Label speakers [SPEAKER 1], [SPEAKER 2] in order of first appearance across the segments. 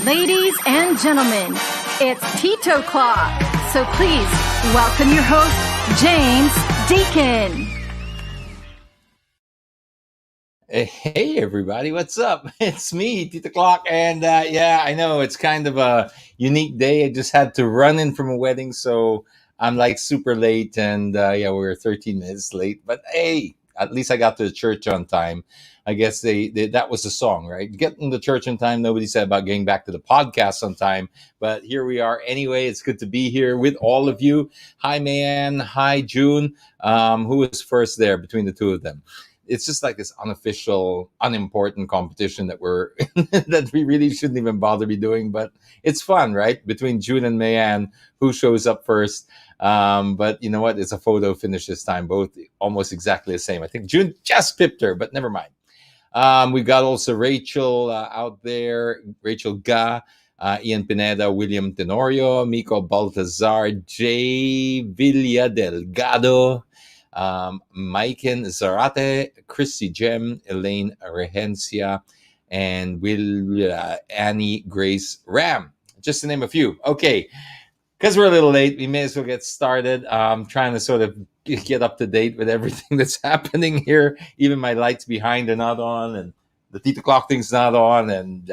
[SPEAKER 1] Ladies and gentlemen, it's titoclock. So please welcome your host, James Deacon.
[SPEAKER 2] Hey everybody, what's up? It's me, titoclock, and yeah, I know it's kind of a unique day. I just had to run in from a wedding, so I'm like super late, and yeah, we're 13 minutes late. But hey, at least I got to the church on time. I guess they that was the song, right? Getting to church on time. Nobody said about getting back to the podcast on time, but here we are. Anyway, it's good to be here with all of you. Hi, Mayan. Hi, June. Who was first there between the two of them? It's just like this unofficial, unimportant competition that we're that we really shouldn't even bother be doing, but it's fun, right? Between June and Mayan, who shows up first? But you know what? It's a photo finish this time, both almost exactly the same. I think June just pipped her, but never mind. We've got also Rachel out there, Rachel Ga, Ian Pineda, William Tenorio, Miko Baltazar, Jay Villa Delgado, Maiken Zarate, Chrissy Gem, Elaine Rehencia, and Annie Grace Ram, just to name a few. Okay, because we're a little late, we may as well get started. Trying to sort of get up to date with everything that's happening here. Even my lights behind are not on, and the titoclock thing's not on, and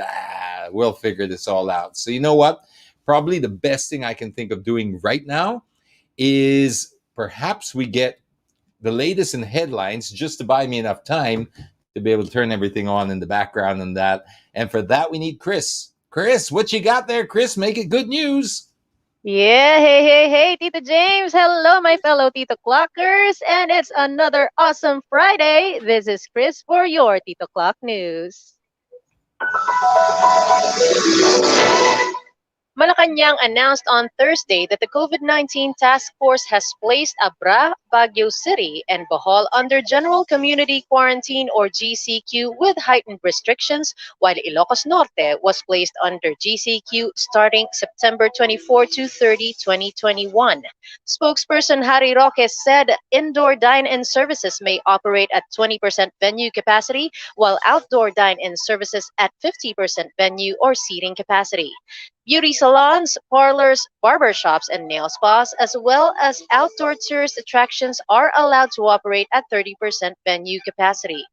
[SPEAKER 2] we'll figure this all out. So you know what? Probably the best thing I can think of doing right now is perhaps we get the latest in headlines just to buy me enough time to be able to turn everything on in the background and that. And for that, we need Chris. Chris, what you got there, Chris? Make it good news.
[SPEAKER 3] Yeah, hey, Tito James. Hello, my fellow Tito Clockers. And it's another awesome Friday. This is Chris for your Tito Clock News. Malacanang announced on Thursday that the COVID-19 task force has placed Abra, Baguio City, and Bohol under general community quarantine or GCQ with heightened restrictions, while Ilocos Norte was placed under GCQ starting September 24 to 30, 2021. Spokesperson Harry Roque said indoor dine-in services may operate at 20% venue capacity, while outdoor dine-in services at 50% venue or seating capacity. Beauty salons, parlors, barbershops, and nail spas, as well as outdoor tourist attractions, are allowed to operate at 30% venue capacity.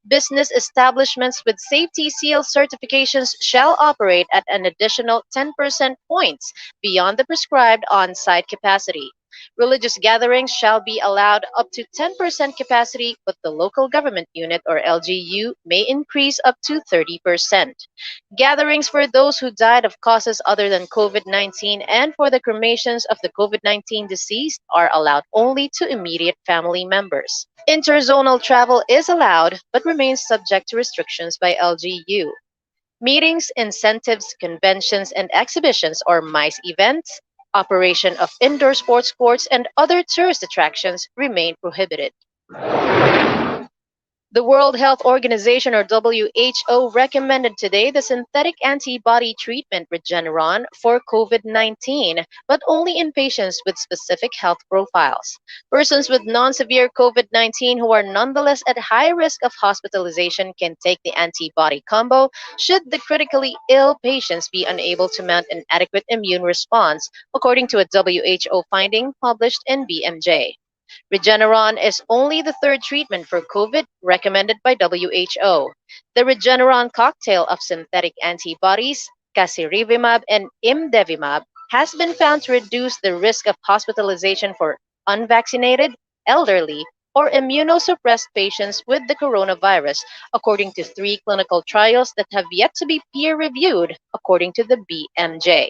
[SPEAKER 3] Business establishments with Safety Seal certifications shall operate at an additional 10% points beyond the prescribed on-site capacity. Religious gatherings shall be allowed up to 10% capacity, but the local government unit or LGU may increase up to 30%. Gatherings for those who died of causes other than COVID-19 and for the cremations of the COVID-19 deceased are allowed only to immediate family members. Interzonal travel is allowed but remains subject to restrictions by LGU. Meetings, incentives, conventions, and exhibitions or MICE events, operation of indoor sports courts, and other tourist attractions remain prohibited. The World Health Organization or WHO recommended today the synthetic antibody treatment Regeneron for COVID-19, but only in patients with specific health profiles. Persons with non-severe COVID-19 who are nonetheless at high risk of hospitalization can take the antibody combo should the critically ill patients be unable to mount an adequate immune response, according to a WHO finding published in BMJ. Regeneron is only the third treatment for COVID recommended by WHO. The Regeneron cocktail of synthetic antibodies, casirivimab and imdevimab, has been found to reduce the risk of hospitalization for unvaccinated, elderly, or immunosuppressed patients with the coronavirus, according to 3 clinical trials that have yet to be peer-reviewed, according to the BMJ.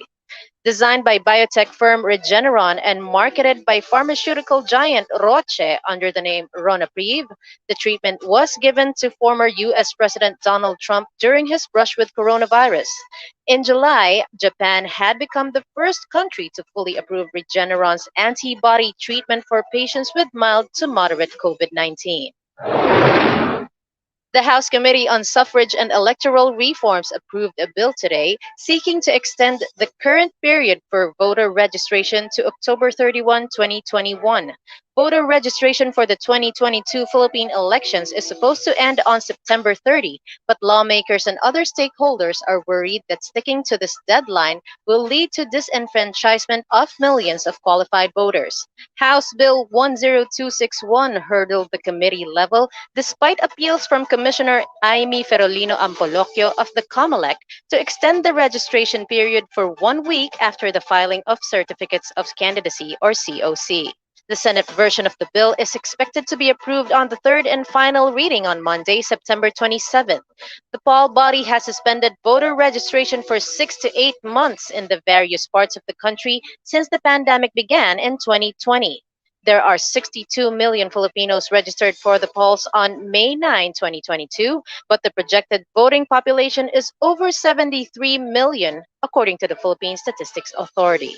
[SPEAKER 3] Designed by biotech firm Regeneron and marketed by pharmaceutical giant Roche under the name Ronapreve, the treatment was given to former U.S. President Donald Trump during his brush with coronavirus. In July, Japan had become the first country to fully approve Regeneron's antibody treatment for patients with mild to moderate COVID-19. The House Committee on Suffrage and Electoral Reforms approved a bill today seeking to extend the current period for voter registration to October 31, 2021. Voter registration for the 2022 Philippine elections is supposed to end on September 30, but lawmakers and other stakeholders are worried that sticking to this deadline will lead to disenfranchisement of millions of qualified voters. House Bill 10261 hurdled the committee level despite appeals from Commissioner Aimee Ferolino Ampolocchio of the COMELEC to extend the registration period for 1 week after the filing of certificates of candidacy or COC. The Senate version of the bill is expected to be approved on the third and final reading on Monday, September 27th. The poll body has suspended voter registration for 6 to 8 months in the various parts of the country since the pandemic began in 2020. There are 62 million Filipinos registered for the polls on May 9, 2022, but the projected voting population is over 73 million, according to the Philippine Statistics Authority.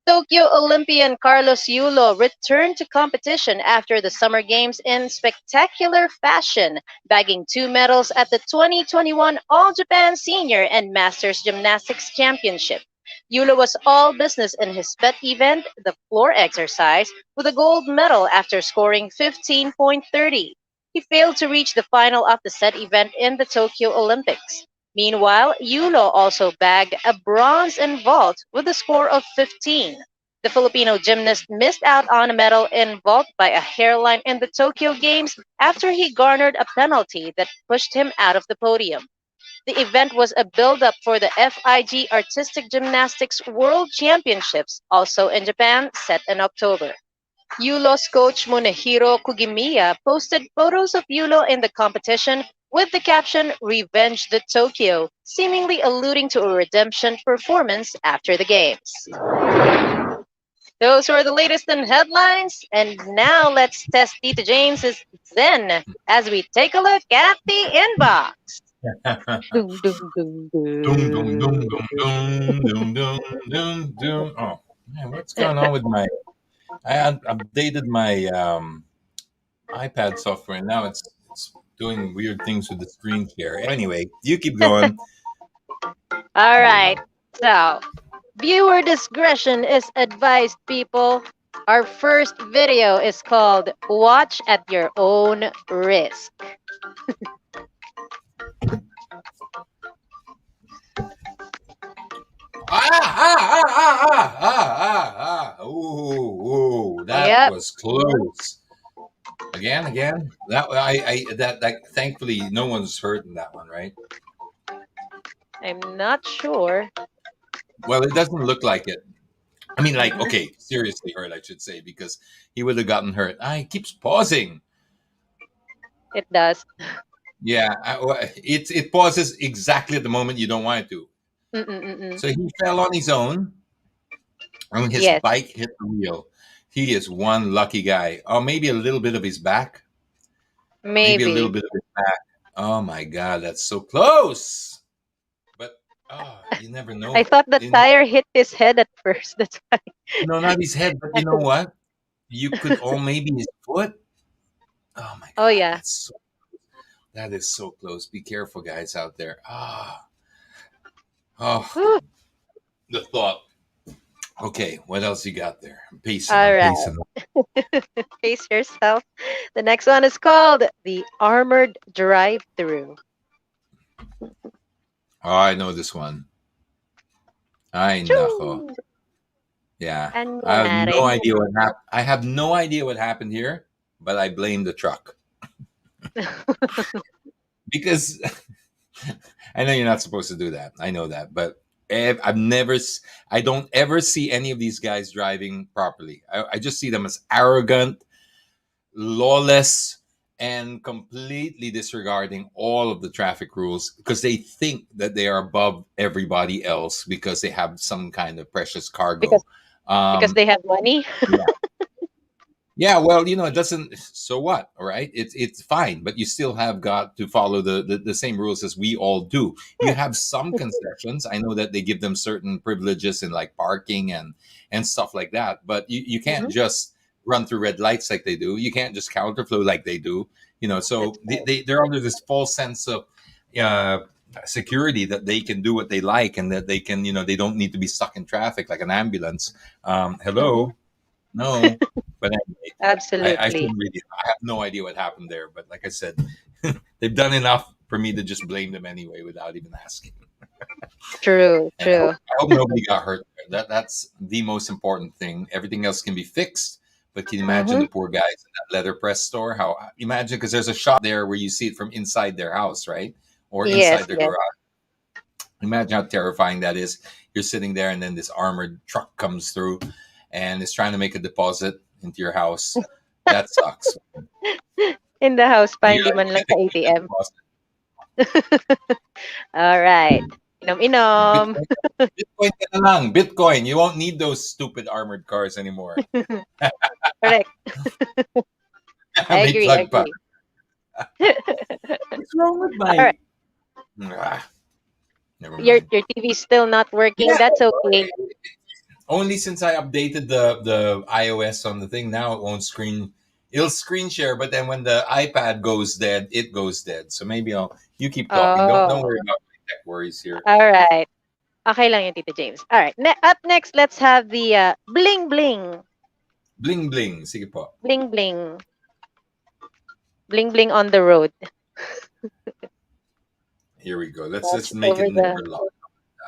[SPEAKER 3] Tokyo Olympian Carlos Yulo returned to competition after the Summer Games in spectacular fashion, bagging 2 medals at the 2021 All-Japan Senior and Masters Gymnastics Championship. Yulo was all business in his pet event, the floor exercise, with a gold medal after scoring 15.30. He failed to reach the final of the set event in the Tokyo Olympics. Meanwhile, Yulo also bagged a bronze in vault with a score of 15. The Filipino gymnast missed out on a medal in vault by a hairline in the Tokyo Games after he garnered a penalty that pushed him out of the podium. The event was a build-up for the FIG Artistic Gymnastics World Championships, also in Japan, set in October. Yulo's coach Munehiro Kugimiya posted photos of Yulo in the competition with the caption "Revenge the Tokyo," seemingly alluding to a redemption performance after the Games. Those were the latest in headlines, and now let's test Tita James's Zen as we take a look at the inbox. Doom, doom, doom,
[SPEAKER 2] Doom, doom, doom,
[SPEAKER 3] doom.
[SPEAKER 2] doom, doom, doom, doom, doom. Oh, man, what's going on with my... updated my iPad software, and now it's doing weird things with the screen share. Anyway, you keep going.
[SPEAKER 3] All right, so viewer discretion is advised, people. Our first video is called Watch at Your Own Risk.
[SPEAKER 2] Ooh, that
[SPEAKER 3] Yep.
[SPEAKER 2] was close. Again. That thankfully no one's hurt in that one, right?
[SPEAKER 3] I'm not sure.
[SPEAKER 2] Well, it doesn't look like it. I mean, like, okay, seriously hurt, I should say, because he would have gotten hurt. He keeps pausing.
[SPEAKER 3] It does.
[SPEAKER 2] Yeah, it pauses exactly at the moment you don't want it to.
[SPEAKER 3] Mm-mm-mm-mm.
[SPEAKER 2] So he fell on his own, and his
[SPEAKER 3] Yes,
[SPEAKER 2] bike hit the wheel. He is one lucky guy. Or maybe a little bit of his back. Maybe a little
[SPEAKER 3] maybe.
[SPEAKER 2] bit of his back. Oh my God, that's so close. But you never know.
[SPEAKER 3] I thought the tire hit his head at first. That's why.
[SPEAKER 2] No, not his head, but you know what? You could maybe his foot. Oh my God,
[SPEAKER 3] Oh yeah.
[SPEAKER 2] that is so close. Be careful, guys out there. Oh,
[SPEAKER 3] Whew.
[SPEAKER 2] the thought. Okay, what else you got there? Pacing,
[SPEAKER 3] All right.
[SPEAKER 2] pacing.
[SPEAKER 3] Pace yourself. The next one is called the Armored Drive-Thru.
[SPEAKER 2] Oh, I know this one. Ay, nako. Yeah.
[SPEAKER 3] Ano
[SPEAKER 2] I have no
[SPEAKER 3] nangyari?
[SPEAKER 2] idea what happened. I have no idea what happened here, but I blame the truck. Because I know you're not supposed to do that. I know that, but I don't ever see any of these guys driving properly. I just see them as arrogant, lawless, and completely disregarding all of the traffic rules because they think that they are above everybody else because they have some kind of precious cargo.
[SPEAKER 3] Because they have money.
[SPEAKER 2] Yeah. Yeah, well, it doesn't. So what? All right, it's fine, but you still have got to follow the same rules as we all do. You have some concessions. I know that they give them certain privileges in like parking and stuff like that, but you can't just run through red lights like they do. You can't just counterflow like they do. So they're under this false sense of security that they can do what they like and that they can they don't need to be stuck in traffic like an ambulance. Hello. No, but anyway, I
[SPEAKER 3] Absolutely.
[SPEAKER 2] shouldn't really. I have no idea what happened there. But like I said, they've done enough for me to just blame them anyway without even asking.
[SPEAKER 3] True,
[SPEAKER 2] And
[SPEAKER 3] true.
[SPEAKER 2] I hope nobody got hurt there. That's the most important thing. Everything else can be fixed. But can you imagine
[SPEAKER 3] Mm-hmm.
[SPEAKER 2] the poor guys in that letterpress store? How imagine because there's a shot there where you see it from inside their house, right, or
[SPEAKER 3] Yes,
[SPEAKER 2] inside their
[SPEAKER 3] yes.
[SPEAKER 2] garage. Imagine how terrifying that is. You're sitting there, and then this armored truck comes through, and is trying to make a deposit into your house. That sucks.
[SPEAKER 3] In the house pa,
[SPEAKER 2] And you're
[SPEAKER 3] hindi
[SPEAKER 2] like,
[SPEAKER 3] man lang
[SPEAKER 2] okay,
[SPEAKER 3] sa
[SPEAKER 2] they keep the
[SPEAKER 3] ATM.
[SPEAKER 2] deposit.
[SPEAKER 3] All right. Inom-inom.
[SPEAKER 2] Bitcoin, Bitcoin ka na lang. Bitcoin. You won't need those stupid armored cars anymore.
[SPEAKER 3] Correct. I
[SPEAKER 2] May
[SPEAKER 3] agree, I
[SPEAKER 2] plug pa.
[SPEAKER 3] agree.
[SPEAKER 2] What's wrong with
[SPEAKER 3] All right.
[SPEAKER 2] my? Ah, never
[SPEAKER 3] Your
[SPEAKER 2] mind.
[SPEAKER 3] your TV is still not working.
[SPEAKER 2] Yeah,
[SPEAKER 3] That's okay.
[SPEAKER 2] only since I updated the iOS on the thing. Now it won't screen. It'll screen share, but then when the iPad goes dead, it goes dead. So maybe I'll. You keep talking. Don't
[SPEAKER 3] Oh,
[SPEAKER 2] worry about my tech worries here.
[SPEAKER 3] all right. Okay lang yun, Tito James. All right. Up next, let's have the bling bling.
[SPEAKER 2] Bling bling. Sige po.
[SPEAKER 3] Bling bling. Bling bling on the road.
[SPEAKER 2] Here we go. Let's
[SPEAKER 3] Watch
[SPEAKER 2] just make it
[SPEAKER 3] over the.
[SPEAKER 2] never long.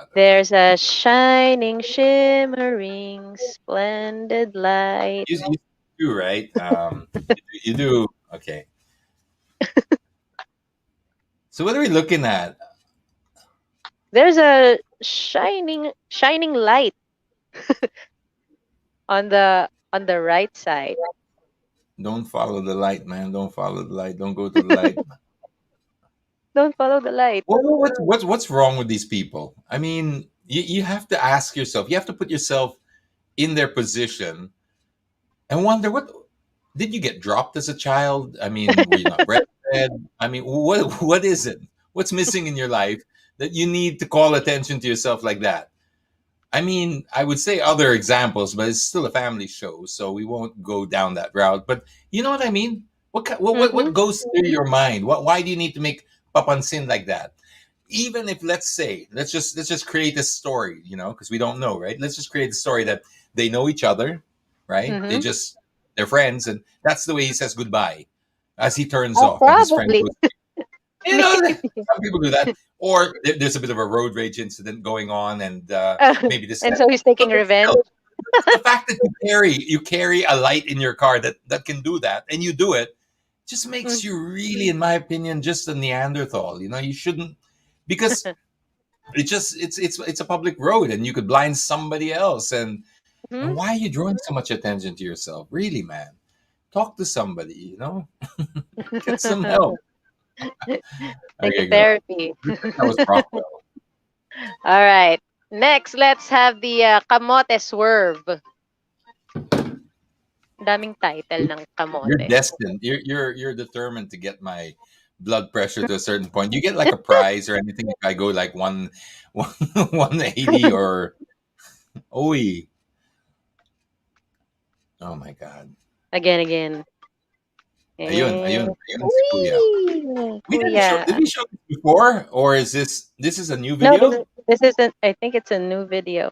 [SPEAKER 2] Okay.
[SPEAKER 3] There's a shining, shimmering, splendid light.
[SPEAKER 2] You do right. You do. Okay. So what are we looking at?
[SPEAKER 3] There's a shining light on the right side.
[SPEAKER 2] Don't follow the light, man. Don't follow the light. Don't go to the light.
[SPEAKER 3] Don't follow the light.
[SPEAKER 2] What's wrong with these people? I mean, you have to ask yourself. You have to put yourself in their position and wonder what did you get dropped as a child? I mean, were you not breastfed? I mean, what is it? What's missing in your life that you need to call attention to yourself like that? I mean, I would say other examples, but it's still a family show, so we won't go down that route. But you know what I mean?
[SPEAKER 3] Mm-hmm.
[SPEAKER 2] What goes through your mind? Why do you need to make papansin like that? Even if let's just create a story, because we don't know, right? Let's just create a story that they know each other, right?
[SPEAKER 3] Mm-hmm.
[SPEAKER 2] They're friends, and that's the way he says goodbye as he turns
[SPEAKER 3] Oh,
[SPEAKER 2] off, and his friend
[SPEAKER 3] probably.
[SPEAKER 2] goes.
[SPEAKER 3] Maybe.
[SPEAKER 2] Some people do that, or there's a bit of a road rage incident going on, and maybe this.
[SPEAKER 3] And so he's taking
[SPEAKER 2] But
[SPEAKER 3] revenge.
[SPEAKER 2] still, the fact that you carry a light in your car that can do that, and you do it, just makes you really, in my opinion, just a Neanderthal. You shouldn't, because it's a public road, and you could blind somebody else. And
[SPEAKER 3] Mhm.
[SPEAKER 2] why are you drawing so much attention to yourself? Really, man, talk to somebody. Get some help. There
[SPEAKER 3] Take a
[SPEAKER 2] you go.
[SPEAKER 3] therapy.
[SPEAKER 2] That was Rockwell.
[SPEAKER 3] All right. Next, let's have the kamote swerve. Daming title ng
[SPEAKER 2] You're
[SPEAKER 3] kamote.
[SPEAKER 2] destined. You're determined to get my blood pressure to a certain point. You get like a prize or anything if I go like 180 or oi. Oh my god.
[SPEAKER 3] Again.
[SPEAKER 2] Ayun si Kuya.
[SPEAKER 3] Whee! Kuya.
[SPEAKER 2] Did we show this before, or is this a new
[SPEAKER 3] No,
[SPEAKER 2] video?
[SPEAKER 3] this isn't. I think it's a new video.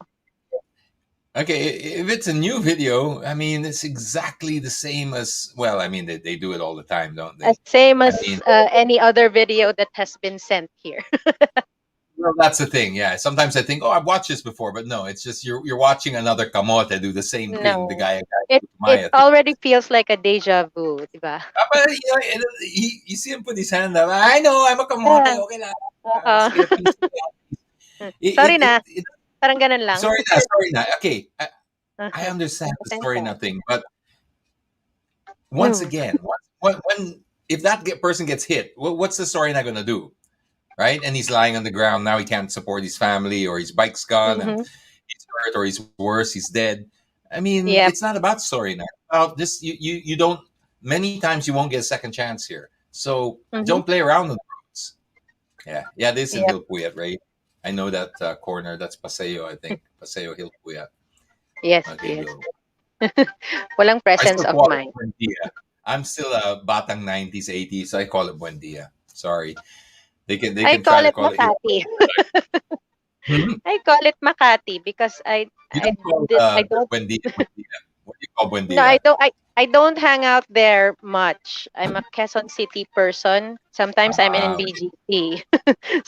[SPEAKER 2] Okay, if it's a new video, I mean it's exactly the same as, well, I mean they do it all the time, don't they?
[SPEAKER 3] Same
[SPEAKER 2] I
[SPEAKER 3] as
[SPEAKER 2] mean,
[SPEAKER 3] any other video that has been sent here.
[SPEAKER 2] well, that's the thing. Yeah, sometimes I think, oh, I've watched this before, but no, it's just you're watching another kamote do the same thing. The
[SPEAKER 3] No.
[SPEAKER 2] guy
[SPEAKER 3] It
[SPEAKER 2] Maya thing.
[SPEAKER 3] already feels like a deja vu, diba?
[SPEAKER 2] But you see him put his hand up. I know I'm a kamote.
[SPEAKER 3] Yeah.
[SPEAKER 2] Okay lang.
[SPEAKER 3] Uh,
[SPEAKER 2] Sige, peace.
[SPEAKER 3] sorry na. Parang ganun lang.
[SPEAKER 2] Sorry na. Okay, I understand the story
[SPEAKER 3] Pasensya.
[SPEAKER 2] nothing, but once again, when if that person gets hit, what's the story not gonna do, right? And he's lying on the ground now. He can't support his family, or his bike's gone, and
[SPEAKER 3] Mm-hmm.
[SPEAKER 2] he's hurt, or he's worse, he's dead. I mean,
[SPEAKER 3] Yep.
[SPEAKER 2] it's not about story now. About this, you don't. Many times you won't get a second chance here, so
[SPEAKER 3] Mm-hmm.
[SPEAKER 2] don't play around with the roads. Yeah. This is in
[SPEAKER 3] Yep.
[SPEAKER 2] Hilpuyat, right? I know that corner. That's Paseo, I think. Paseo Hilpuyat.
[SPEAKER 3] Yes,
[SPEAKER 2] Okay,
[SPEAKER 3] yes.
[SPEAKER 2] go.
[SPEAKER 3] Walang
[SPEAKER 2] I
[SPEAKER 3] presence
[SPEAKER 2] still
[SPEAKER 3] of
[SPEAKER 2] call it
[SPEAKER 3] mind.
[SPEAKER 2] Buendia. I'm still a batang 90s, 80s. So I call it Buendia. Sorry. They can
[SPEAKER 3] I
[SPEAKER 2] try
[SPEAKER 3] call
[SPEAKER 2] to
[SPEAKER 3] it
[SPEAKER 2] call it.
[SPEAKER 3] Makati.
[SPEAKER 2] Hmm?
[SPEAKER 3] I call it Makati because
[SPEAKER 2] You don't call
[SPEAKER 3] I don't
[SPEAKER 2] Buendia. What do you call buen
[SPEAKER 3] No, I
[SPEAKER 2] dia?
[SPEAKER 3] don't. I don't hang out there much. I'm a Quezon City person. Sometimes I'm in
[SPEAKER 2] Okay.
[SPEAKER 3] BGC,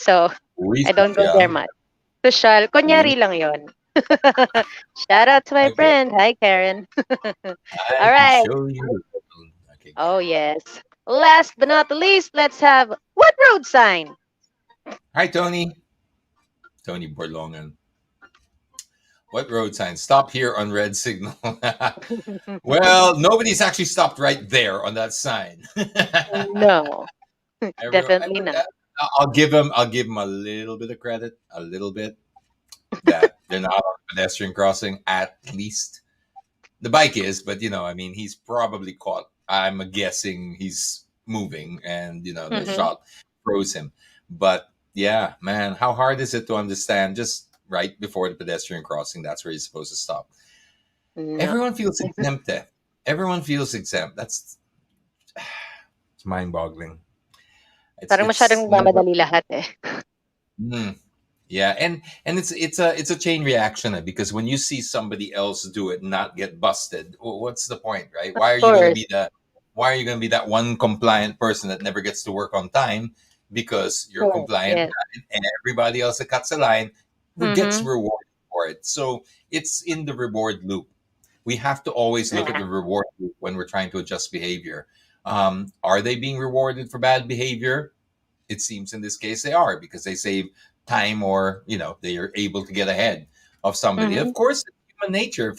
[SPEAKER 3] so
[SPEAKER 2] Uwi
[SPEAKER 3] I don't go
[SPEAKER 2] siya.
[SPEAKER 3] there much. Social,
[SPEAKER 2] Uwi.
[SPEAKER 3] kunyari lang yon. Shout out to my
[SPEAKER 2] Okay.
[SPEAKER 3] friend. Hi, Karen.
[SPEAKER 2] I
[SPEAKER 3] All
[SPEAKER 2] can
[SPEAKER 3] right.
[SPEAKER 2] show you the world. Okay, go
[SPEAKER 3] Oh
[SPEAKER 2] ahead.
[SPEAKER 3] yes. Last but not least, let's have what road sign?
[SPEAKER 2] Hi, Tony. Tony Borlongan. What road sign? Stop here on red signal. Well, nobody's actually stopped right there on that sign.
[SPEAKER 3] No,
[SPEAKER 2] Everyone,
[SPEAKER 3] definitely not.
[SPEAKER 2] I'll give him. I'll give him a little bit of credit, a little bit that they're not on a pedestrian crossing. At least the bike is, but I mean, he's probably caught. I'm guessing he's moving, and the
[SPEAKER 3] Mm-hmm.
[SPEAKER 2] shot froze him. But yeah, man, how hard is it to understand? Just right before the pedestrian crossing, that's where you're supposed to stop.
[SPEAKER 3] No.
[SPEAKER 2] Everyone feels exempt. Everyone feels exempt. It's mind-boggling.
[SPEAKER 3] Parang
[SPEAKER 2] It's
[SPEAKER 3] masyadong nagmamadali lahat eh.
[SPEAKER 2] mm, yeah, and it's a chain reaction because when you see somebody else do it, not get busted, what's the point, right?
[SPEAKER 3] Of course.
[SPEAKER 2] Why are you gonna be that one compliant person that never gets to work on time because you're a
[SPEAKER 3] Correct.
[SPEAKER 2] compliant
[SPEAKER 3] Yes.
[SPEAKER 2] guy and everybody else that cuts a line who gets
[SPEAKER 3] Mm-hmm.
[SPEAKER 2] rewarded for it? So it's in the reward loop. We have to always look at
[SPEAKER 3] Yeah.
[SPEAKER 2] the reward loop when we're trying to adjust behavior. Are they being rewarded for bad behavior? It seems in this case they are because they save time or they are able to get ahead of somebody.
[SPEAKER 3] Mm-hmm.
[SPEAKER 2] Of course, it's human nature.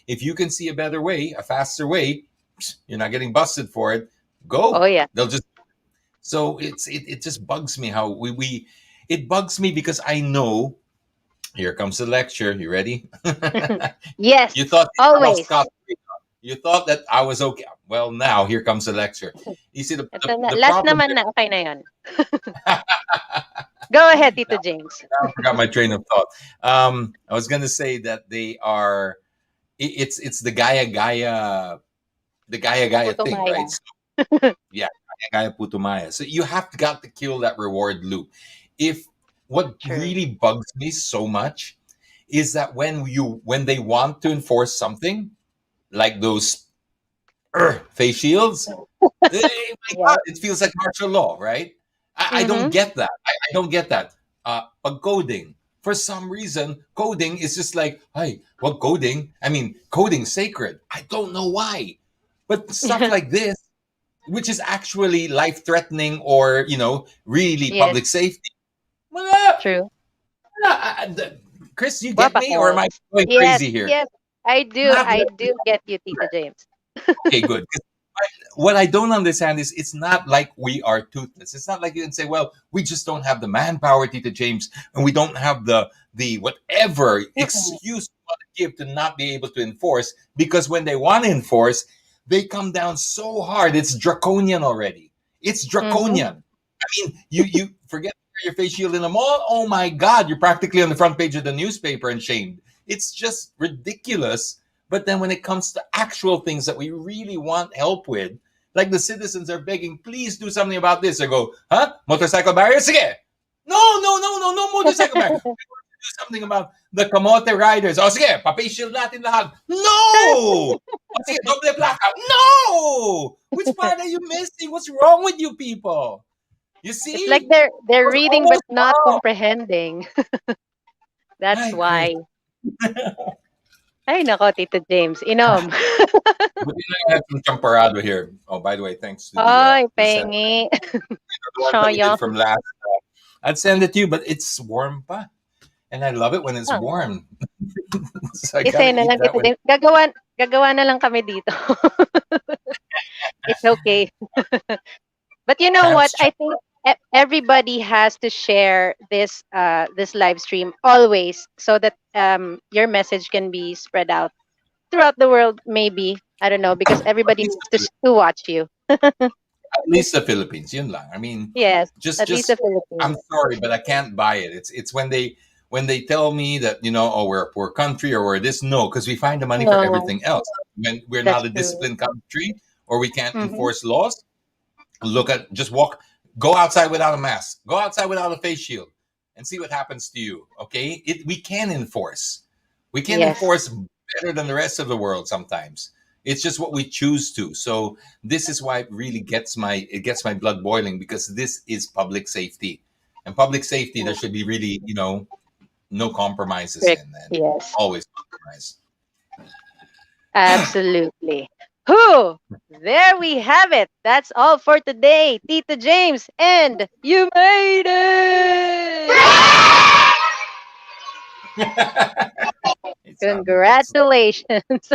[SPEAKER 2] If you can see a better way, a faster way, you're not getting busted for it.
[SPEAKER 3] Oh
[SPEAKER 2] Go.
[SPEAKER 3] yeah.
[SPEAKER 2] They'll just so it just bugs me how we it bugs me because I know here comes the lecture. You ready?
[SPEAKER 3] Yes.
[SPEAKER 2] You thought I was
[SPEAKER 3] Always.
[SPEAKER 2] scot free. You thought that I was okay. Well, now here comes the lecture. You see
[SPEAKER 3] Ito na.
[SPEAKER 2] the
[SPEAKER 3] Last
[SPEAKER 2] problem
[SPEAKER 3] naman
[SPEAKER 2] there.
[SPEAKER 3] na. Okay na yon. Go ahead, Tito
[SPEAKER 2] Now
[SPEAKER 3] James.
[SPEAKER 2] I forgot my train of thought. I was gonna say that they are. It's the Gaia Gaia
[SPEAKER 3] Puto
[SPEAKER 2] thing,
[SPEAKER 3] Maya.
[SPEAKER 2] right? So, yeah, Gaia Gaia Putumaya. So you have got to kill that reward loop. If what
[SPEAKER 3] True.
[SPEAKER 2] really bugs me so much is that when they want to enforce something like those face shields, my
[SPEAKER 3] Yes.
[SPEAKER 2] God, it feels like martial law, right? I don't
[SPEAKER 3] Mm-hmm.
[SPEAKER 2] get that. I don't get that. But coding, for some reason, coding is just like, hey, what coding? I mean, coding's sacred. I don't know why. But stuff like this, which is actually life threatening or, really
[SPEAKER 3] Yes.
[SPEAKER 2] public safety. Wala.
[SPEAKER 3] True.
[SPEAKER 2] Chris, you get me? Or am I
[SPEAKER 3] Wapakons.
[SPEAKER 2] going
[SPEAKER 3] Yes.
[SPEAKER 2] crazy here?
[SPEAKER 3] Yes. I do.
[SPEAKER 2] Not
[SPEAKER 3] I do get you, Tito James.
[SPEAKER 2] okay, good. 'Cause what I don't understand is it's not like we are toothless. It's not like you can say, well, we just don't have the manpower, Tita James, and we don't have the whatever
[SPEAKER 3] Mm-mm.
[SPEAKER 2] excuse you want to give to not be able to enforce. Because when they want to enforce, they come down so hard. It's draconian already. It's
[SPEAKER 3] Mm-hmm.
[SPEAKER 2] draconian. I mean, you forget to wear your face shield in the mall. Oh my God, you're practically on the front page of the newspaper and shamed. It's just ridiculous. But then when it comes to actual things that we really want help with, like the citizens are begging, please do something about this. I go, huh? Motorcycle barrier? Sige. No, no, no, no, no motorcycle barrier. We want to do something about the kamote riders. O sige, pa-face shield natin lahat. No! O sige, doble plaka. No! Which part are you missing? What's wrong with you people? You
[SPEAKER 3] It's like
[SPEAKER 2] see?
[SPEAKER 3] they're
[SPEAKER 2] What's
[SPEAKER 3] reading but
[SPEAKER 2] almost
[SPEAKER 3] not
[SPEAKER 2] wrong.
[SPEAKER 3] comprehending. That's
[SPEAKER 2] Hi, Chris.
[SPEAKER 3] why. Ay, nako, Tito James. Inom.
[SPEAKER 2] Buti na I have some champorado here. Oh, by the way, thanks to
[SPEAKER 3] Ay,
[SPEAKER 2] the set.
[SPEAKER 3] pengi.
[SPEAKER 2] The ones that we
[SPEAKER 3] Sayang.
[SPEAKER 2] did from last. I'd send it to you, but it's warm pa. And I love it when it's
[SPEAKER 3] Ah,
[SPEAKER 2] warm. So I
[SPEAKER 3] isa
[SPEAKER 2] gotta
[SPEAKER 3] na
[SPEAKER 2] eat
[SPEAKER 3] lang,
[SPEAKER 2] that
[SPEAKER 3] Tito
[SPEAKER 2] when
[SPEAKER 3] James. Gagawa na lang kami dito. It's okay. But you know what?
[SPEAKER 2] Champs
[SPEAKER 3] I think everybody has to share this live stream always so that your message can be spread out throughout the world. Maybe I don't know because
[SPEAKER 2] at
[SPEAKER 3] everybody
[SPEAKER 2] least
[SPEAKER 3] needs to watch you.
[SPEAKER 2] the Philippines, yun lang. I mean,
[SPEAKER 3] Yes,
[SPEAKER 2] just
[SPEAKER 3] at least the
[SPEAKER 2] just I'm
[SPEAKER 3] Philippines.
[SPEAKER 2] sorry, but I can't buy it. It's when they tell me that oh we're a poor country or we're this no because we find the money for
[SPEAKER 3] No,
[SPEAKER 2] everything else. When we're
[SPEAKER 3] that's
[SPEAKER 2] not a
[SPEAKER 3] true.
[SPEAKER 2] disciplined country or we can't
[SPEAKER 3] Hmm.
[SPEAKER 2] enforce laws, just walk, go outside without a mask, go outside without a face shield, and see what happens to you. Okay, we can enforce. We can
[SPEAKER 3] Yes.
[SPEAKER 2] enforce better than the rest of the world sometimes. It's just what we choose to. So this is why it really gets my blood boiling, because this is public safety. And public safety, there should be really, no compromises
[SPEAKER 3] Correct.
[SPEAKER 2] in, and
[SPEAKER 3] Yes.
[SPEAKER 2] always compromise.
[SPEAKER 3] Absolutely. Whew! There we have it. That's all for today, Tito James, and you made it!
[SPEAKER 2] It's not it's
[SPEAKER 3] Congratulations.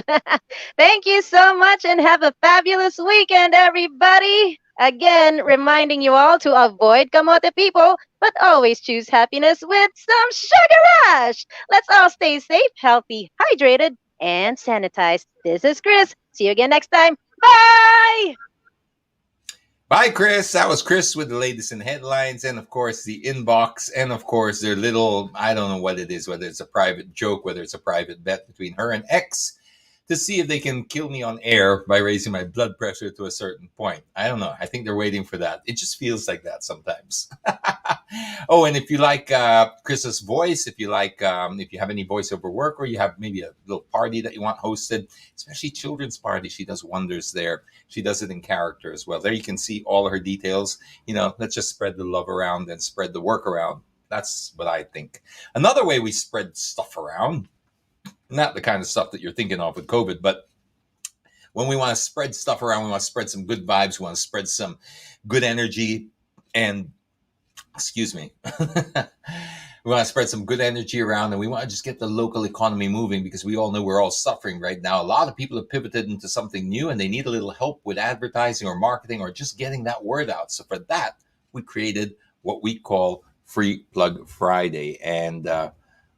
[SPEAKER 3] Thank you so much and have a fabulous weekend, everybody. Again, reminding you all to avoid kamote people, but always choose happiness with some sugar rush. Let's all stay safe, healthy, hydrated, and sanitized. This is Chris. See you again next time. Bye!
[SPEAKER 2] Bye, Chris. That was Chris with the latest in headlines, and of course the inbox, and of course their little, I don't know what it is, whether it's a private joke, whether it's a private bet between her and X, to see if they can kill me on air by raising my blood pressure to a certain point. I don't know. I think they're waiting for that. It just feels like that sometimes. Oh, and if you like Chris's voice, if you have any voiceover work, or you have maybe a little party that you want hosted, especially children's party, she does wonders there. She does it in character as well. There you can see all of her details. Let's just spread the love around and spread the work around. That's what I think. Another way we spread stuff around, not the kind of stuff that you're thinking of with COVID, but when we want to spread stuff around, we want to spread some good vibes, we want to spread some good energy, and excuse me. We want to spread some good energy around, and we want to just get the local economy moving, because we all know we're all suffering right now. A lot of people have pivoted into something new, and they need a little help with advertising or marketing or just getting that word out. So for that, we created what we call Free Plug Friday. And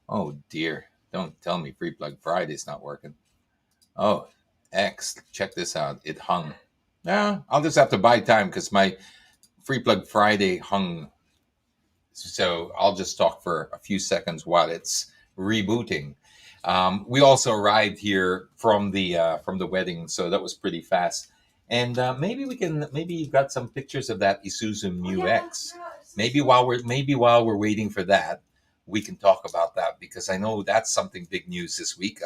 [SPEAKER 2] oh dear, don't tell me Free Plug Friday is not working. Oh, X, check this out. It hung. Yeah, I'll just have to buy time because my Free Plug Friday hung. So I'll just talk for a few seconds while it's rebooting. We also arrived here from the wedding, so that was pretty fast. And maybe you've got some pictures of that Isuzu Mu X. Maybe while we're waiting for that, we can talk about that, because I know that's something big news this week.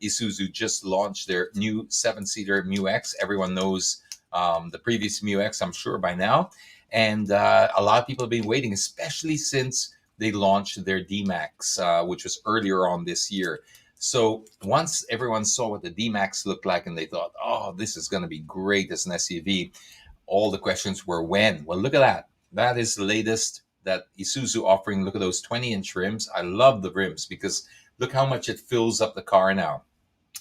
[SPEAKER 2] Isuzu just launched their new 7-seater Mu X. Everyone knows the previous Mu X, I'm sure, by now. And a lot of people have been waiting, especially since they launched their D-Max, which was earlier on this year. So once everyone saw what the D-Max looked like and they thought, oh, this is going to be great as an SUV, all the questions were when. Well, look at that. That is the latest that Isuzu offering. Look at those 20-inch rims. I love the rims because look how much it fills up the car now.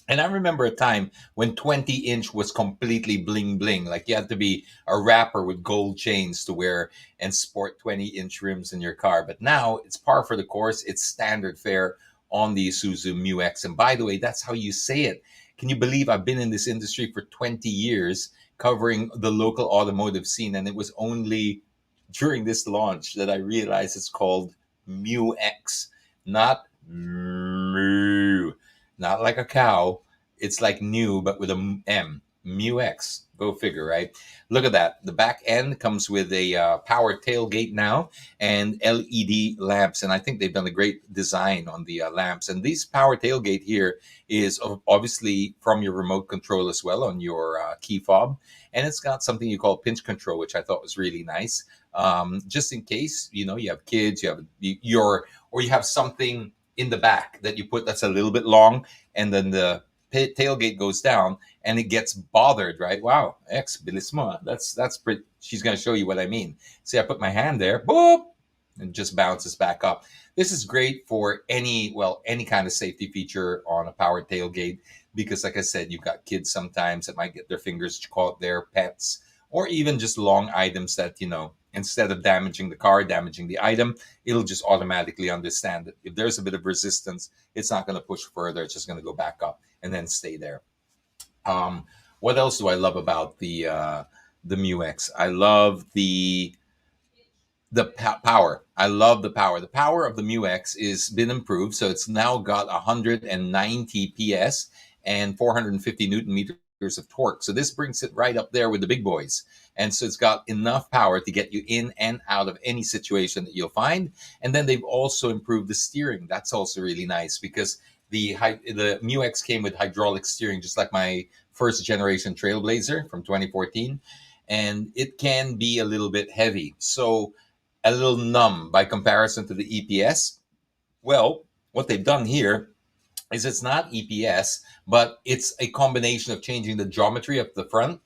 [SPEAKER 2] And I remember a time when 20-inch was completely bling bling. Like you had to be a rapper with gold chains to wear and sport 20-inch rims in your car. But now it's par for the course. It's standard fare on the Isuzu Mu X. And by the way, that's how you say it. Can you believe I've been in this industry for 20 years covering the local automotive scene? And it was only during this launch that I realized it's called Mu X, not Mu. Not like a cow. It's like new, but with a M. Mu X. Go figure, right? Look at that. The back end comes with a power tailgate now and LED lamps. And I think they've done a great design on the lamps. And this power tailgate here is obviously from your remote control as well on your key fob. And it's got something you call pinch control, which I thought was really nice. Just in case, you have kids, you have something in the back that you put that's a little bit long, and then the tailgate goes down and it gets bothered, right? Wow, X bilismo. That's pretty. She's going to show you what I mean. See, I put my hand there, boop, and just bounces back up. This is great for any kind of safety feature on a powered tailgate, because like I said, you've got kids sometimes that might get their fingers caught there, pets, or even just long items that, instead of damaging the car, damaging the item, it'll just automatically understand that if there's a bit of resistance, it's not going to push further. It's just going to go back up and then stay there. What else do I love about the Mu X? I love the power. I love the power. The power of the Mu X is been improved, so it's now got 190 PS and 450 Newton meters of torque. So this brings it right up there with the big boys. And so it's got enough power to get you in and out of any situation that you'll find. And then they've also improved the steering. That's also really nice, because the Mu X came with hydraulic steering, just like my first generation Trailblazer from 2014, and it can be a little bit heavy, so a little numb by comparison to the EPS. Well, what they've done here is it's not EPS, but it's a combination of changing the geometry of the front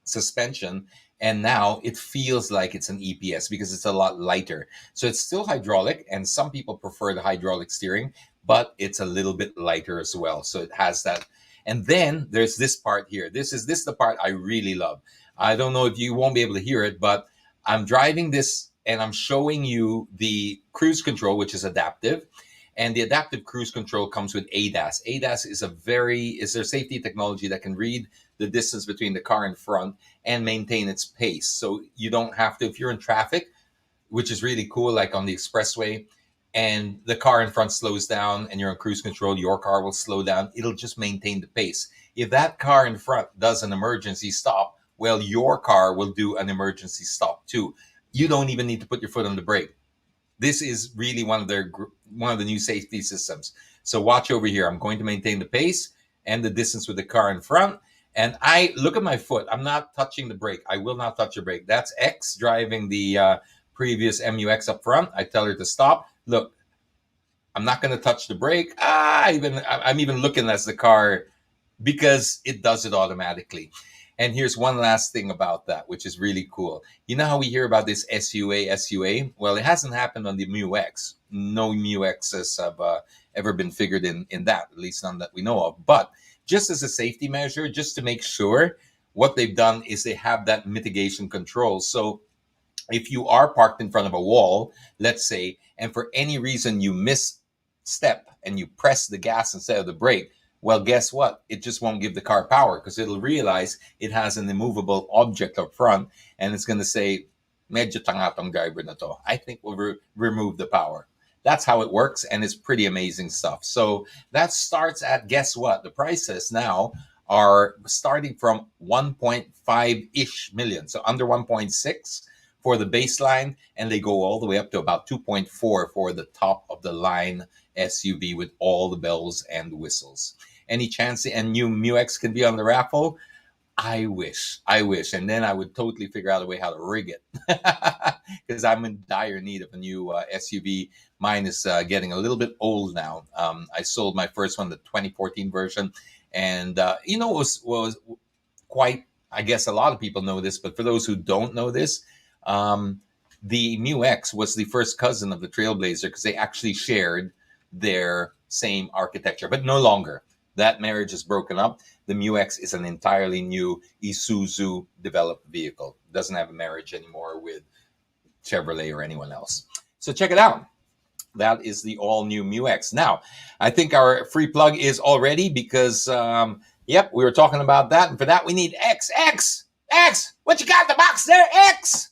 [SPEAKER 2] suspension, and now it feels like it's an EPS because it's a lot lighter. So it's still hydraulic, and some people prefer the hydraulic steering, but it's a little bit lighter as well. So it has that. And then there's this part here. This is the part I really love. I don't know if you won't be able to hear it, but I'm driving this and I'm showing you the cruise control, which is adaptive. And the adaptive cruise control comes with ADAS. ADAS is their safety technology that can read the distance between the car in front and maintain its pace. So you don't have to, if you're in traffic, which is really cool, like on the expressway, and the car in front slows down and you're on cruise control, your car will slow down. It'll just maintain the pace. If that car in front does an emergency stop, well, your car will do an emergency stop too. You don't even need to put your foot on the brake. This is really one of the new safety systems. So watch over here. I'm going to maintain the pace and the distance with the car in front. And I look at my foot. I'm not touching the brake. I will not touch the brake. That's X driving the previous MUX up front. I tell her to stop. Look, I'm not going to touch the brake. I'm even looking at the car because it does it automatically. And here's one last thing about that, which is really cool. You know how we hear about this SUA? Well, it hasn't happened on the Mu X. No Mu X's have ever been figured in that, at least none that we know of. But just as a safety measure, just to make sure, what they've done is they have that mitigation control. So if you are parked in front of a wall, let's say, and for any reason you misstep and you press the gas instead of the brake, well, guess what? It just won't give the car power because it'll realize it has an immovable object up front and it's going to say, medyo tanga tong driver na to. I think we'll remove the power. That's how it works, and it's pretty amazing stuff. So that starts at, guess what? The prices now are starting from 1.5-ish million, so under 1.6 for the baseline, and they go all the way up to about 2.4 for the top of the line SUV with all the bells and whistles. Any chance the new Mu X can be on the raffle? I wish. And then I would totally figure out a way how to rig it because I'm in dire need of a new SUV. Mine is getting a little bit old now. I sold my first one, the 2014 version. And, it was quite, I guess a lot of people know this, but for those who don't know this, the Mu X was the first cousin of the Trailblazer because they actually shared their same architecture, but no longer. That marriage is broken up. The Mu X is an entirely new Isuzu developed vehicle. Doesn't have a marriage anymore with Chevrolet or anyone else. So check it out. That is the all new Mu X. Now, I think our free plug is all ready because, we were talking about that. And for that, we need X. What you got in the box there, X?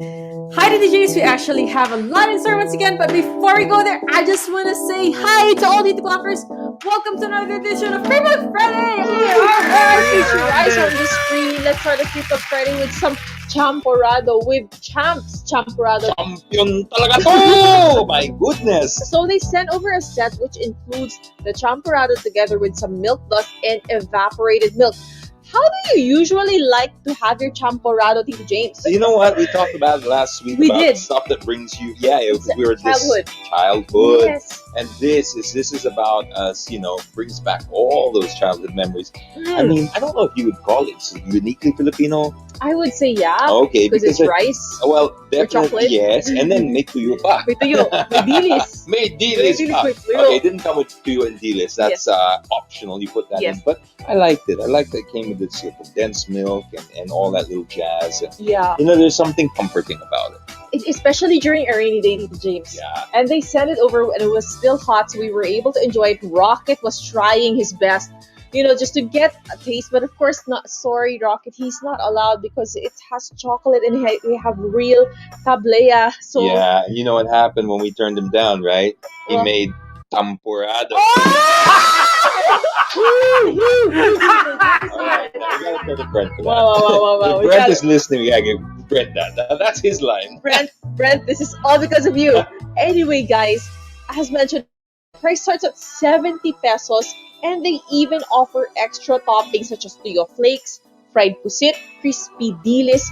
[SPEAKER 4] Hi to DJs, we actually have a lot in store once again, but before we go there, I just want to say hi to all the titoclockers. Welcome to another edition of Free Plug Friday! Feature eyes on the screen. Let's start the Free Plug Friday with some champorado with Champs Champorado.
[SPEAKER 2] Champion talaga to! My goodness!
[SPEAKER 4] So they sent over a set which includes the champorado together with some milk dust and evaporated milk. How do you usually like to have your champorado, Tito James?
[SPEAKER 5] You know what? We talked about it last week about stuff that brings you, we were
[SPEAKER 4] childhood.
[SPEAKER 5] Yes. And this is about us, brings back all those childhood memories. I mean, I don't know if you would call it uniquely Filipino.
[SPEAKER 4] I would say yeah.
[SPEAKER 5] Okay,
[SPEAKER 4] because it's rice.
[SPEAKER 5] Well, definitely
[SPEAKER 4] chocolate.
[SPEAKER 5] Yes, and then may tuyo pa.
[SPEAKER 4] May tuyo. May dilis.
[SPEAKER 5] May dilis pa. Okay, it didn't come with tuyo and dilis. That's optional. You put that in. But I liked it. I liked that it came with this condensed milk and all that little jazz.
[SPEAKER 4] Yeah.
[SPEAKER 5] There's something comforting about it.
[SPEAKER 4] Especially during a rainy day, Tito James.
[SPEAKER 5] Yeah.
[SPEAKER 4] And they sent it over and it was still hot, so we were able to enjoy it. Rocket was trying his best, just to get a taste. But of course, Rocket, he's not allowed because it has chocolate and we have real tablea. So
[SPEAKER 5] yeah, you know what happened when we turned him down, right? He made temporada. Alright, we gotta throw the Brent for that.
[SPEAKER 4] Wow.
[SPEAKER 5] If Brent is listening, we gotta give Brent that. That's his line.
[SPEAKER 4] Brent, this is all because of you. Anyway, guys, as mentioned, price starts at 70 pesos, and they even offer extra toppings such as tuyo flakes, fried pusit, crispy dilis,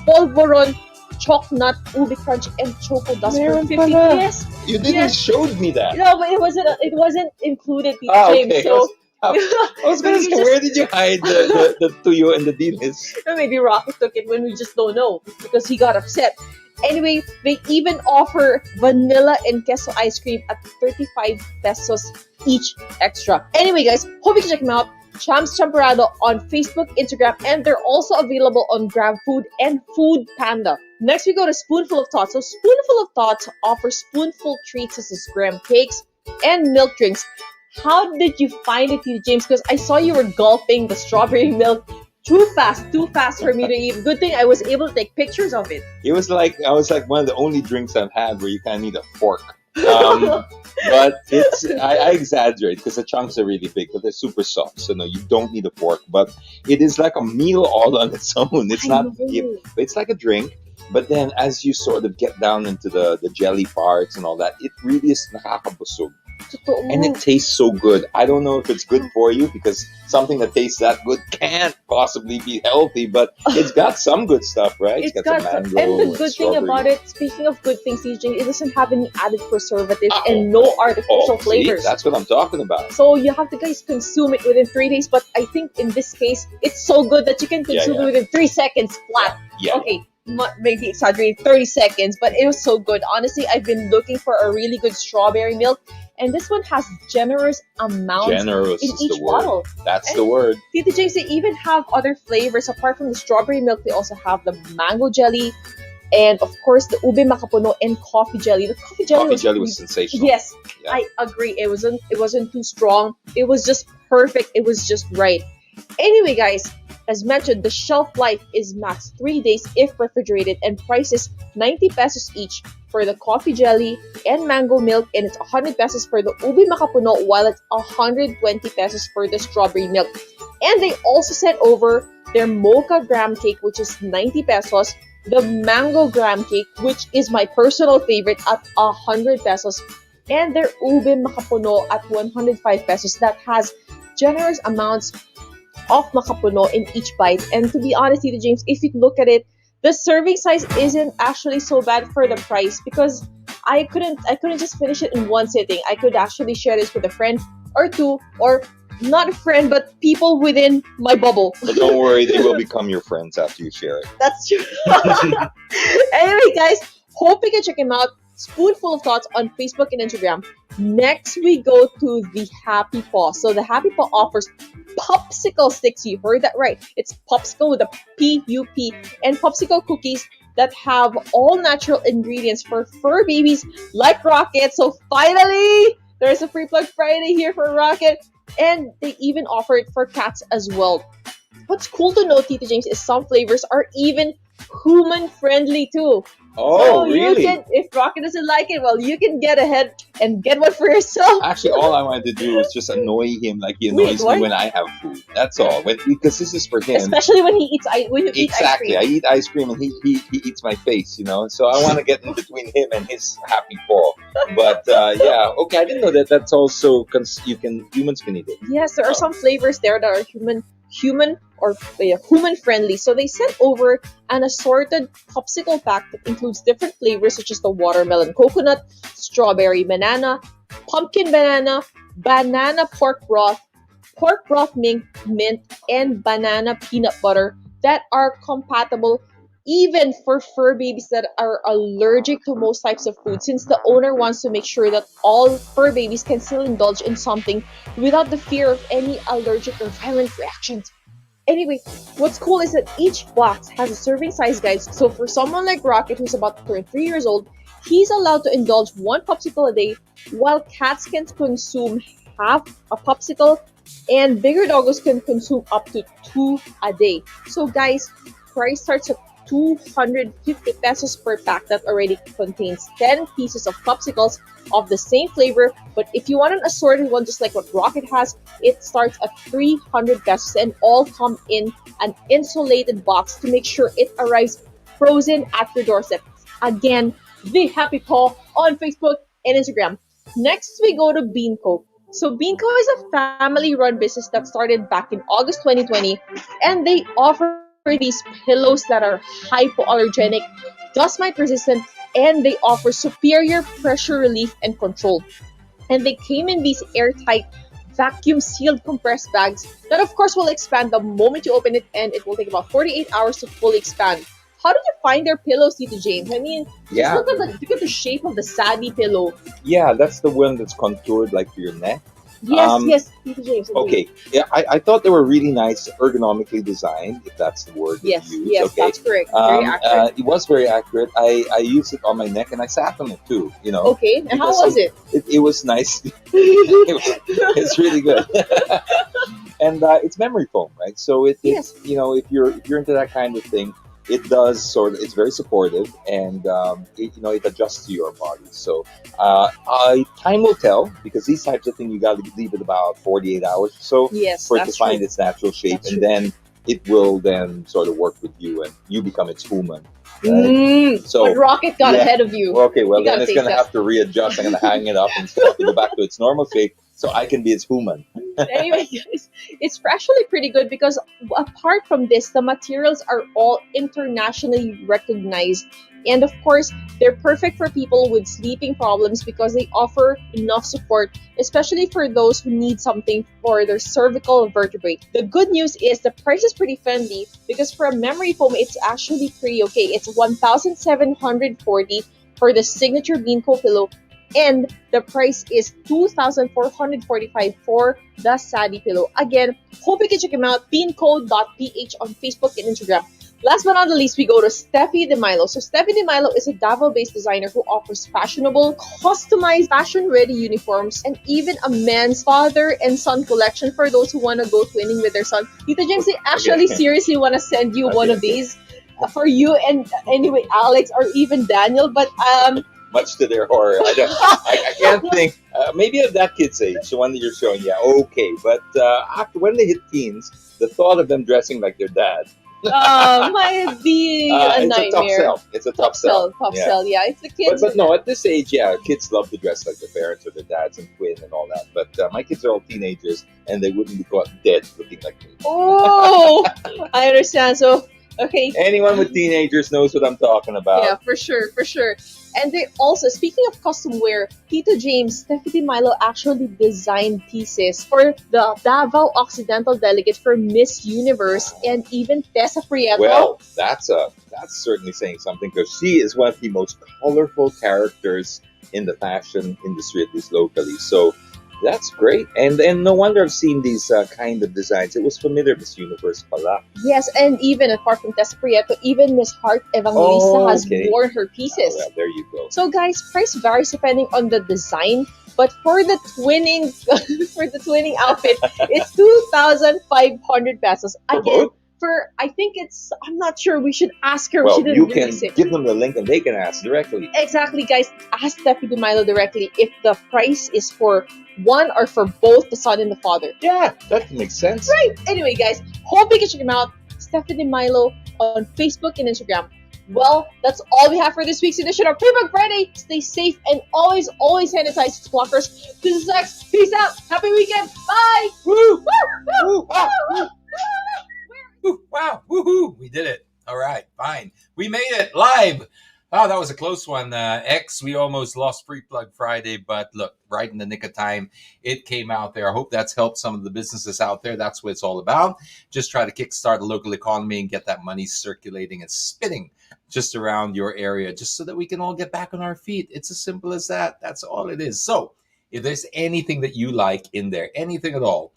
[SPEAKER 4] polvoron, chocolate, ubi crunch, and choco dust for 50. Yes,
[SPEAKER 5] You didn't show me that.
[SPEAKER 4] no, but it wasn't included, Tito James.
[SPEAKER 5] Okay.
[SPEAKER 4] So
[SPEAKER 5] I was gonna say, where did you hide the tuyo and the dilis?
[SPEAKER 4] maybe Rocky took it when we just don't know because he got upset. Anyway, they even offer vanilla and queso ice cream at 35 pesos each extra. Anyway, guys, hope you can check them out. Champs Champorado on Facebook, Instagram, and they're also available on GrabFood and Food Panda. Next, we go to Spoonful of Thoughts. So, Spoonful of Thoughts offers spoonful treats such as graham cakes and milk drinks. How did you find it, Tito James? Because I saw you were gulping the strawberry milk too fast for me to eat. Good thing I was able to take pictures of it.
[SPEAKER 5] It was like one of the only drinks I've had where you kind of need a fork. But I exaggerate because the chunks are really big, but they're super soft. So no, you don't need a fork. But it is like a meal all on its own. It's like a drink. But then as you sort of get down into the jelly parts and all that, it really is nakakabusog. And it tastes so good. I don't know if it's good for you because something that tastes that good can't possibly be healthy, but it's got some good stuff, right?
[SPEAKER 4] It's got
[SPEAKER 5] some mango
[SPEAKER 4] and the good thing about it, speaking of good things, CJ, it doesn't have any added preservatives and no artificial flavors.
[SPEAKER 5] See, that's what I'm talking about.
[SPEAKER 4] So you have to guys consume it within 3 days, but I think in this case, it's so good that you can consume it within 3 seconds flat.
[SPEAKER 5] Yeah.
[SPEAKER 4] Okay, maybe exaggerating 30 seconds, but it was so good. Honestly, I've been looking for a really good strawberry milk, and this one has generous amounts in each bottle.
[SPEAKER 5] That's the word.
[SPEAKER 4] Tito James, they even have other flavors apart from the strawberry milk. They also have the mango jelly, and of course the ube makapuno and coffee jelly. The coffee jelly
[SPEAKER 5] was sensational.
[SPEAKER 4] Yes,
[SPEAKER 5] yeah.
[SPEAKER 4] I agree. It wasn't too strong. It was just perfect. It was just right. Anyway, guys, as mentioned, the shelf life is max 3 days if refrigerated, and price is 90 pesos each for the coffee jelly and mango milk, and it's 100 pesos for the ube makapuno, while it's 120 pesos for the strawberry milk. And they also sent over their mocha graham cake, which is 90 pesos, the mango graham cake, which is my personal favorite, at 100 pesos, and their ube makapuno at 105 pesos. That has generous amounts of makapuno in each bite. And to be honest, Tito James, if you look at it, the serving size isn't actually so bad for the price, because I couldn't just finish it in one sitting. I could actually share this with a friend or two, or not a friend, but people within my bubble.
[SPEAKER 5] But don't worry, they will become your friends after you share it.
[SPEAKER 4] That's true. Anyway, guys, hope you can check him out. Spoonful of Thoughts on Facebook and Instagram. Next, we go to the Happy Paw. So the Happy Paw offers popsicle sticks. You heard that right. It's popsicle with a P-U-P, and popsicle cookies that have all natural ingredients for fur babies like Rocket. So finally, there's a free plug Friday here for Rocket, and they even offer it for cats as well. What's cool to know, Tito James, is some flavors are even human friendly too.
[SPEAKER 5] Oh,
[SPEAKER 4] so
[SPEAKER 5] really?
[SPEAKER 4] You can, if Rocket doesn't like it, well, you can get ahead and get one for yourself.
[SPEAKER 5] Actually, all I wanted to do was just annoy him like he annoys me when I have food. That's all. Because this is for him.
[SPEAKER 4] Especially when he eats ice cream.
[SPEAKER 5] Exactly. I eat ice cream and he eats my face, So I want to get in between him and his Happy Paw. But yeah, okay. I didn't know that. That's also humans can eat it.
[SPEAKER 4] Yes, there are some flavors there that are human friendly. So they sent over an assorted popsicle pack that includes different flavors such as the watermelon coconut, strawberry banana, pumpkin banana pork broth mint, and banana peanut butter that are compatible even for fur babies that are allergic to most types of food, since the owner wants to make sure that all fur babies can still indulge in something without the fear of any allergic or violent reactions. Anyway, what's cool is that each box has a serving size guide. So for someone like Rocket, who's about to turn 3 years old, he's allowed to indulge 1 popsicle a day, while cats can consume half a popsicle, and bigger doggos can consume up to 2 a day. So guys, price starts at 250 pesos per pack that already contains 10 pieces of popsicles of the same flavor. But if you want an assorted one, just like what Rocket has, it starts at 300 pesos, and all come in an insulated box to make sure it arrives frozen at your doorstep. Again, the Happy Paw on Facebook and Instagram. Next, we go to Beanco. So Beanco is a family-run business that started back in August 2020, and they offer these pillows that are hypoallergenic, dust mite resistant, and they offer superior pressure relief and control. And they came in these airtight, vacuum sealed compressed bags that, of course, will expand the moment you open it, and it will take about 48 hours to fully expand. How did you find their pillows, Tito James? I mean, just
[SPEAKER 5] Yeah,
[SPEAKER 4] look at the shape of the Sadie pillow.
[SPEAKER 5] yeah, that's the one that's contoured like for your neck.
[SPEAKER 4] Yes,
[SPEAKER 5] Um,
[SPEAKER 4] yes, Tito James. Agree.
[SPEAKER 5] okay, yeah, I thought they were really nice, ergonomically designed, if that's the word that
[SPEAKER 4] Yes,
[SPEAKER 5] you use.
[SPEAKER 4] yes,
[SPEAKER 5] Okay,
[SPEAKER 4] that's correct. Very accurate.
[SPEAKER 5] it was very accurate. I used it on my neck and I sat on it too.
[SPEAKER 4] Okay, and how
[SPEAKER 5] because
[SPEAKER 4] was it?
[SPEAKER 5] it was nice. It's really good. And it's memory foam, right? So
[SPEAKER 4] Yes.
[SPEAKER 5] if you're into that kind of thing, it does it's very supportive, and it adjusts to your body. So time will tell, because these types of things you got to leave it about 48 hours or so
[SPEAKER 4] Yes,
[SPEAKER 5] for it to
[SPEAKER 4] that's
[SPEAKER 5] find
[SPEAKER 4] true.
[SPEAKER 5] its natural shape,
[SPEAKER 4] That's
[SPEAKER 5] and
[SPEAKER 4] true.
[SPEAKER 5] then it will then sort of work with you, and you become its human. Right?
[SPEAKER 4] Mm,
[SPEAKER 5] So
[SPEAKER 4] but Rocket got
[SPEAKER 5] yeah.
[SPEAKER 4] ahead of you.
[SPEAKER 5] Okay, well
[SPEAKER 4] You
[SPEAKER 5] then
[SPEAKER 4] gotta
[SPEAKER 5] it's
[SPEAKER 4] take
[SPEAKER 5] gonna
[SPEAKER 4] that.
[SPEAKER 5] have to readjust. I'm gonna hang it up and it's gonna have to go back to its normal shape so I can be its human.
[SPEAKER 4] Anyway, guys, it's actually pretty good because apart from this, the materials are all internationally recognized. And of course, they're perfect for people with sleeping problems because they offer enough support, especially for those who need something for their cervical vertebrae. The good news is the price is pretty friendly because for a memory foam, it's actually pretty okay. It's 1,740 for the signature Beanco pillow, and the price is 2,445 for the Sadie pillow. Again, hope you can check them out. beancode.ph on Facebook and Instagram. Last but not the least, we go to Steffi DeMilo. So Steffi DeMilo is a Davao-based designer who offers fashionable, customized, fashion-ready uniforms, and even a man's father and son collection for those who want to go twinning with their son. Tita James, they actually
[SPEAKER 5] Okay.
[SPEAKER 4] seriously want to send you one
[SPEAKER 5] Okay,
[SPEAKER 4] of these for you and anyway Alex or even Daniel. But
[SPEAKER 5] Much to their horror, I can't think. Maybe at that kid's age, the one that you're showing, yeah, okay. But after when they hit teens, the thought of them dressing like their dad,
[SPEAKER 4] might be a
[SPEAKER 5] it's a tough
[SPEAKER 4] nightmare.
[SPEAKER 5] sell. It's a tough sell.
[SPEAKER 4] Tough
[SPEAKER 5] Yeah.
[SPEAKER 4] sell. Yeah, it's the
[SPEAKER 5] But,
[SPEAKER 4] kids.
[SPEAKER 5] but no, at this age, yeah, kids love to dress like their parents or their dads and twin and all that. But my kids are all teenagers, and they wouldn't be caught dead looking like me.
[SPEAKER 4] Oh, I understand. So, okay,
[SPEAKER 5] Anyone with teenagers knows what I'm talking about.
[SPEAKER 4] yeah, for sure, for sure. And they also, speaking of custom wear, Tito James, Stephanie Milo actually designed pieces for the Davao Occidental delegate for Miss Universe and even Tessa Prieto.
[SPEAKER 5] Well, that's certainly saying something, because she is one of the most colorful characters in the fashion industry, at least locally. So that's great, and no wonder I've seen these kind of designs. It was familiar, Miss Universe pala.
[SPEAKER 4] Yes, and even apart from Tessa Prieto, even Miss Heart Evangelista
[SPEAKER 5] Oh,
[SPEAKER 4] has
[SPEAKER 5] okay.
[SPEAKER 4] worn her pieces.
[SPEAKER 5] Well, there you go.
[SPEAKER 4] So guys, price varies depending on the design, but for the twinning for the twinning outfit, it's 2,500 pesos.
[SPEAKER 5] For
[SPEAKER 4] Again,
[SPEAKER 5] both?
[SPEAKER 4] for I think I'm not sure. We should ask her.
[SPEAKER 5] Well,
[SPEAKER 4] She didn't
[SPEAKER 5] you
[SPEAKER 4] really
[SPEAKER 5] can
[SPEAKER 4] say.
[SPEAKER 5] give them the link and they can ask directly.
[SPEAKER 4] Exactly, guys. Ask Steffi DeMilo directly if the price is for one or for both the son and the father.
[SPEAKER 5] Yeah, that makes sense.
[SPEAKER 4] Right. Anyway, guys, hope you can check them out. Stephanie Milo on Facebook and Instagram. Well, that's all we have for this week's edition of Payback Friday. Stay safe and always sanitize its blockers. Peace out. Happy weekend. Bye.
[SPEAKER 5] Woo!
[SPEAKER 4] Woo!
[SPEAKER 5] Woo! Ah, woo!
[SPEAKER 2] Woo, wow, woohoo, we did it. All right, fine. We made it live. Oh, that was a close one. X, we almost lost Free Plug Friday, but look, right in the nick of time, it came out there. I hope that's helped some of the businesses out there. That's what it's all about. Just try to kickstart the local economy and get that money circulating and spinning just around your area, just so that we can all get back on our feet. It's as simple as that. That's all it is. So if there's anything that you like in there, anything at all,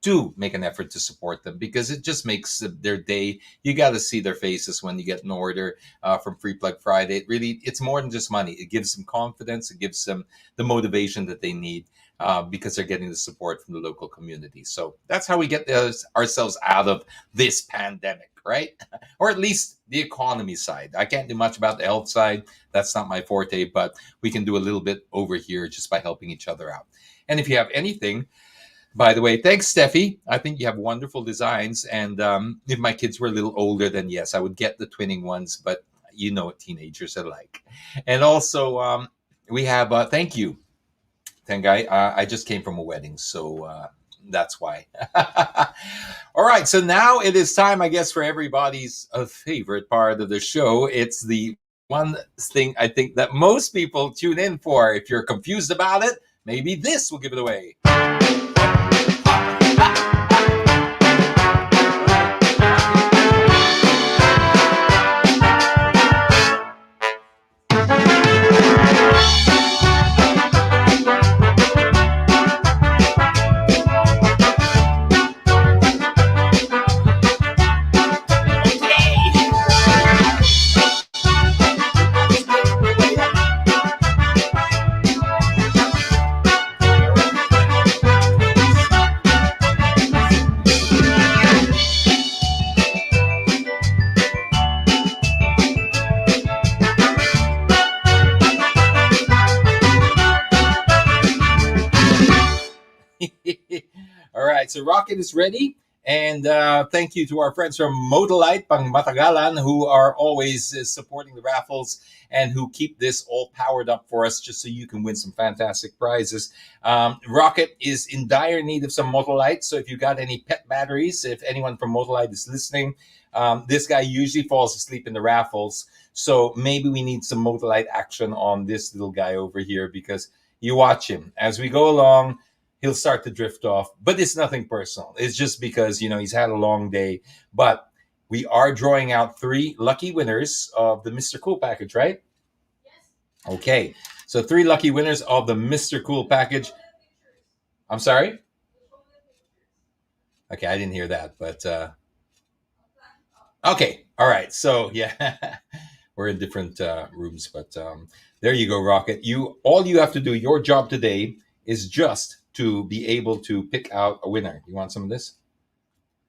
[SPEAKER 2] do make an effort to support them, because it just makes their day. You got to see their faces when you get an order from Free Plug Friday. It's more than just money. It gives them confidence. It gives them the motivation that they need because they're getting the support from the local community. So that's how we get ourselves out of this pandemic, right? Or at least the economy side. I can't do much about the health side. That's not my forte, but we can do a little bit over here just by helping each other out. And if you have anything, by the way, thanks, Steffi. I think you have wonderful designs. And if my kids were a little older, then yes, I would get the twinning ones. But you know what teenagers are like. And also, we have thank you thank I just came from a wedding, so that's why. All right, so now it is time, I guess, for everybody's favorite part of the show. It's the one thing I think that most people tune in for. If you're confused about it, maybe this will give it away. All right, so Rocket is ready. And thank you to our friends from Modalite, Pang Matagalan, who are always supporting the raffles and who keep this all powered up for us just so you can win some fantastic prizes. Rocket is in dire need of some Modalite. So if you got any pet batteries, if anyone from Modalite is listening, this guy usually falls asleep in the raffles. So maybe we need some Modalite action on this little guy over here, because you watch him as we go along. He'll start to drift off, but it's nothing personal. It's just because, he's had a long day. But we are drawing out 3 lucky winners of the Mr. Cool package, right? Yes. Okay. So 3 lucky winners of the Mr. Cool package. I'm sorry? Okay, I didn't hear that, but okay. All right. So, yeah, we're in different rooms, but there you go, Rocket. All you have to do, your job today is just to be able to pick out a winner. You want some of this?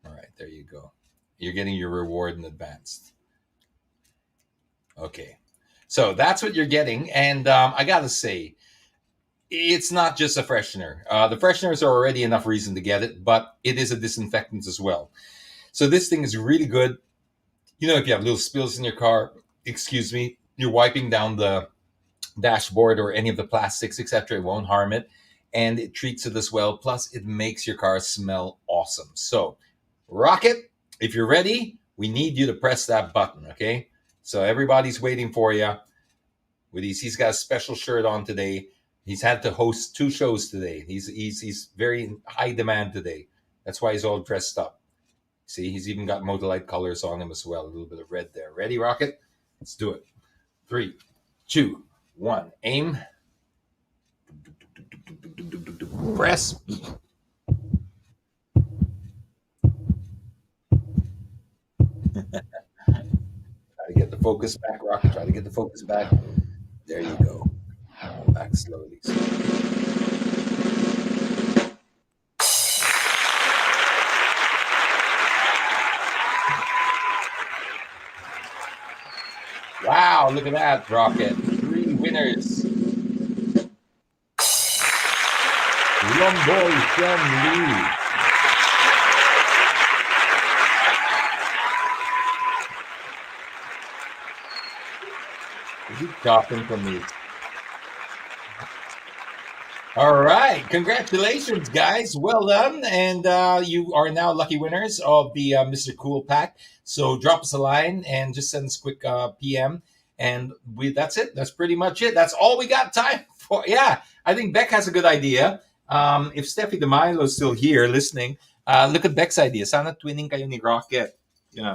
[SPEAKER 2] All right, there you go. You're getting your reward in advance. Okay, so that's what you're getting. And I gotta say, it's not just a freshener. The fresheners are already enough reason to get it, but it is a disinfectant as well. So this thing is really good. If you have little spills in your car, you're wiping down the dashboard or any of the plastics, etc. It won't harm it. And it treats it as well. Plus, it makes your car smell awesome. So, Rocket, if you're ready, we need you to press that button, okay? So everybody's waiting for you. He's got a special shirt on today. He's had to host 2 shows today. He's very in high demand today. That's why he's all dressed up. See, he's even got Modalite colors on him as well. A little bit of red there. Ready, Rocket? Let's do it. 3, 2, 1. Aim. Press. Try to get the focus back, Rocket. Try to get the focus back. There you go. Back slowly. Wow, look at that, Rocket. 3 winners. Lomboy from Lee. Is he talking from me? All right. Congratulations, guys. Well done. And you are now lucky winners of the Mr. Cool pack. So drop us a line and just send us a quick PM. And that's it. That's pretty much it. That's all we got time for. Yeah, I think Beck has a good idea. If Steffi DeMilo is still here listening, look at Beck's idea. Sana twinning kayo ni Rocket.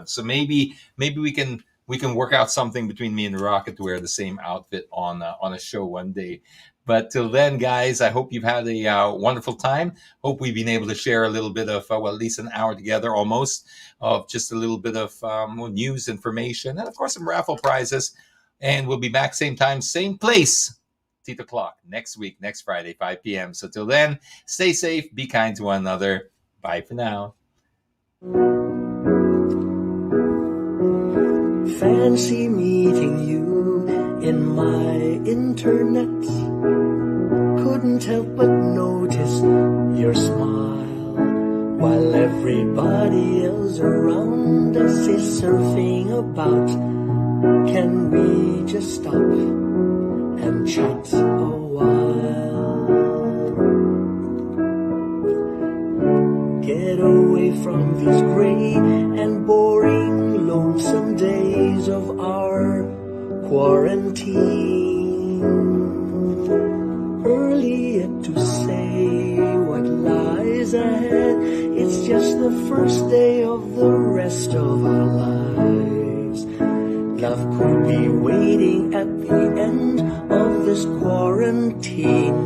[SPEAKER 2] So maybe we can work out something between me and Rocket to wear the same outfit on a show one day. But till then, guys, I hope you've had a wonderful time. Hope we've been able to share a little bit of, at least an hour together almost, of just a little bit of news, information, and of course some raffle prizes. And we'll be back same time, same place, titoclock, next week, next Friday, 5 p.m. So till then, stay safe, be kind to one another. Bye for now.
[SPEAKER 6] Fancy meeting you in my internet. Couldn't help but notice your smile, while everybody else around us is surfing about. Can we just stop and chat a while? the first day of the rest of our lives. Love could be waiting at the end of this quarantine.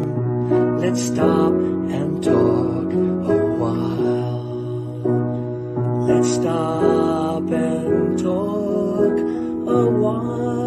[SPEAKER 6] Let's stop and talk a while. Let's stop and talk a while.